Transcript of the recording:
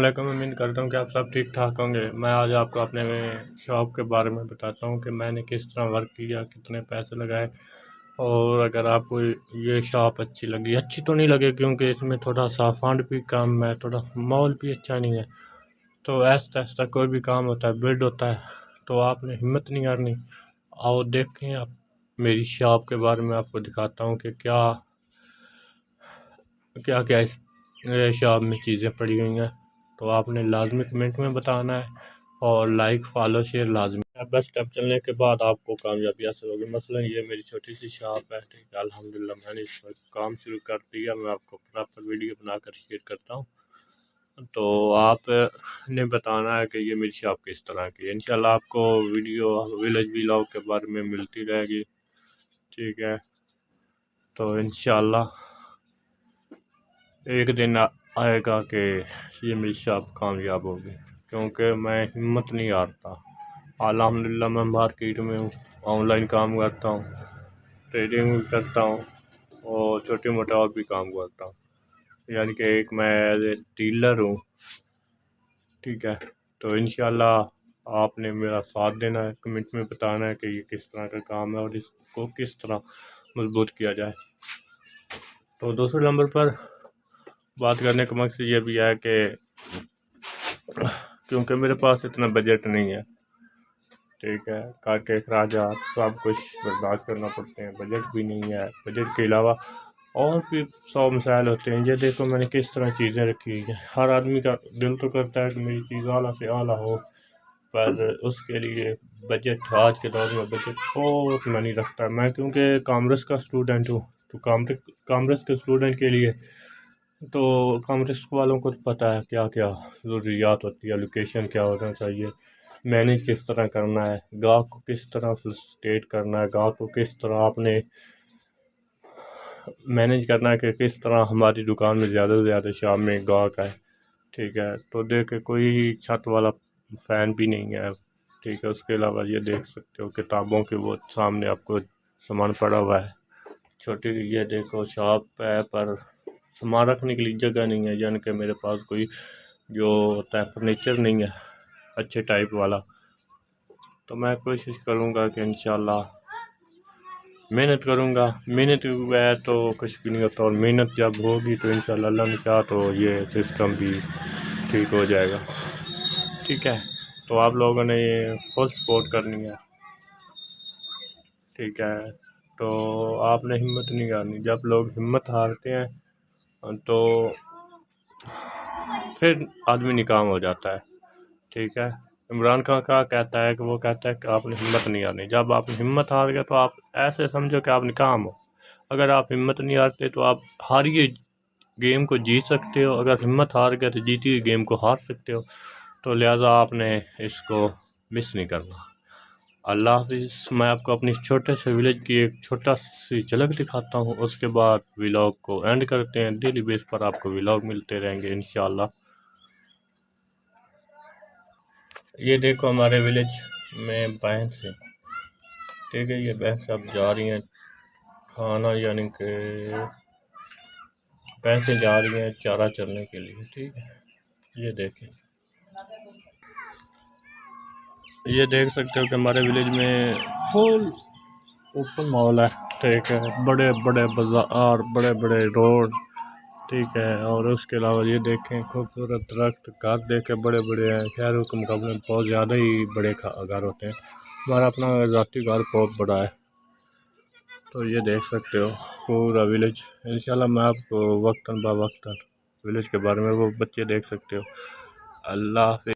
वालेकुम। उम्मीद करता हूँ कि आप सब ठीक ठाक होंगे। मैं आज आपको अपने शॉप के बारे में बताता हूँ कि मैंने किस तरह वर्क किया, कितने पैसे लगाए। और अगर आपको ये शॉप अच्छी लगी, अच्छी तो नहीं लगे क्योंकि इसमें थोड़ा सा फंड भी कम है, थोड़ा माहौल भी अच्छा नहीं है। तो ऐसा ऐसा कोई भी काम होता है, बिल्ड होता है, तो आपने हिम्मत नहीं हारनी। आओ देखें आप मेरी शॉप के बारे में, आपको दिखाता हूँ कि क्या क्या क्या इस शॉप में चीज़ें पड़ी हुई हैं। तो आपने लाजमी कमेंट में बताना है और लाइक फॉलो शेयर लाजमी। बस स्टेप चलने के बाद आपको कामयाबी हासिल होगी। मसलन ये मेरी छोटी सी शॉप है, ठीक है। अल्हम्दुलिल्लाह मैंने इस पर काम शुरू कर दिया। मैं आपको प्रॉपर वीडियो बनाकर शेयर करता हूँ। तो आपने बताना है कि ये मेरी शॉप किस तरह की है। इंशाल्लाह आपको वीडियो विलेज व्लॉग के बारे में मिलती रहेगी, ठीक है। तो इंशाल्लाह एक दिन आएगा कि ये मेरी शॉप कामयाब होगी, क्योंकि मैं हिम्मत नहीं हारता। अल्हम्दुलिल्लाह मैं मार्केट में हूँ, ऑनलाइन काम करता हूँ, ट्रेडिंग भी करता हूँ और छोटे मोटे और भी काम करता हूँ। यानी कि एक मैं एज ए डीलर हूँ, ठीक है। तो इंशाल्लाह आपने मेरा साथ देना है, कमेंट में बताना है कि ये किस तरह का काम है और इसको किस तरह मजबूत किया जाए। तो दूसरे नंबर पर बात करने का मकसद ये भी है कि क्योंकि मेरे पास इतना बजट नहीं है, ठीक है। घर के अखराजात सब कुछ बर्दाश्त करना पड़ते हैं, बजट भी नहीं है। बजट के अलावा और भी 100 मसाइल होते हैं। ये देखो मैंने किस तरह चीज़ें रखी हुई हैं। हर आदमी का दिल तो करता है कि मेरी चीज़ आला से आला हो, पर उसके लिए बजट, आज के दौर में बजट बहुत मायने रखता है। मैं क्योंकि कॉमर्स का स्टूडेंट हूँ, तो कॉमर्स के स्टूडेंट के लिए तो कॉमर्स वालों को तो पता है क्या क्या ज़रूरियात होती है, लोकेशन क्या होना चाहिए, मैनेज किस तरह करना है, गाहक को किस तरह फैसिलिटेट करना है, गाहक को किस तरह आपने मैनेज करना है कि किस तरह हमारी दुकान में ज़्यादा से ज़्यादा शाम में गाहक आए, ठीक है। तो देखे कोई छत वाला फ़ैन भी नहीं है, ठीक है। उसके अलावा ये देख सकते हो किताबों के वो सामने आपको सामान पड़ा हुआ है। छोटी ये देखो शॉप है, पर सामान रखने के लिए जगह नहीं है। यानी कि मेरे पास कोई जो होता है फर्नीचर नहीं है अच्छे टाइप वाला। तो मैं कोशिश करूँगा कि इंशाल्लाह मेहनत करूँगा। मेहनत है तो कुछ भी नहीं होता, और मेहनत जब होगी तो इंशाल्लाह अल्लाह ने चाहा तो ये सिस्टम भी ठीक हो जाएगा, ठीक है। तो आप लोगों ने ये फुल सपोर्ट करनी है, ठीक है। तो आपने हिम्मत नहीं हारनी। जब लोग हिम्मत हारते हैं तो फिर आदमी नाकाम हो जाता है, ठीक है। इमरान खान का कहता है कि वो कहता है कि आपने हिम्मत नहीं हारनी। जब आप हिम्मत हार गए तो आप ऐसे समझो कि आप नाकाम हो। अगर आप हिम्मत नहीं हारते तो आप हारिए गेम को जीत सकते हो, अगर हिम्मत हार गए तो जीती हुई गेम को हार सकते हो। तो लिहाजा आपने इसको मिस नहीं करना। अल्लाह हाफिज़। मैं आपको अपनी छोटे से विलेज की एक छोटा सी झलक दिखाता हूँ, उसके बाद व्लॉग को एंड करते हैं। डेली बेस पर आपको व्लॉग मिलते रहेंगे इंशाल्लाह। ये देखो हमारे विलेज में भैंस है, ठीक है। ये भैंस अब जा रही हैं खाना, यानी कि भैंसें जा रही हैं चारा चरने के लिए, ठीक है। ये देखें, ये देख सकते हो कि हमारे विलेज में फुल ओपन मॉल है, ठीक है। बड़े बड़े बाजार, बड़े बड़े रोड, ठीक है। और उसके अलावा ये देखें खूबसूरत दरख्त, घर देखें बड़े बड़े हैं। शहरों के मुकाबले में बहुत ज़्यादा ही बड़े घर होते हैं। हमारा अपना ज़ाती घर बहुत बड़ा है। तो ये देख सकते हो पूरा विलेज। इंशाल्लाह मैं आपको वक्तन ब वक्तन विलेज के बारे में वो बच्चे देख सकते हो। अल्लाह हाफ़िज़।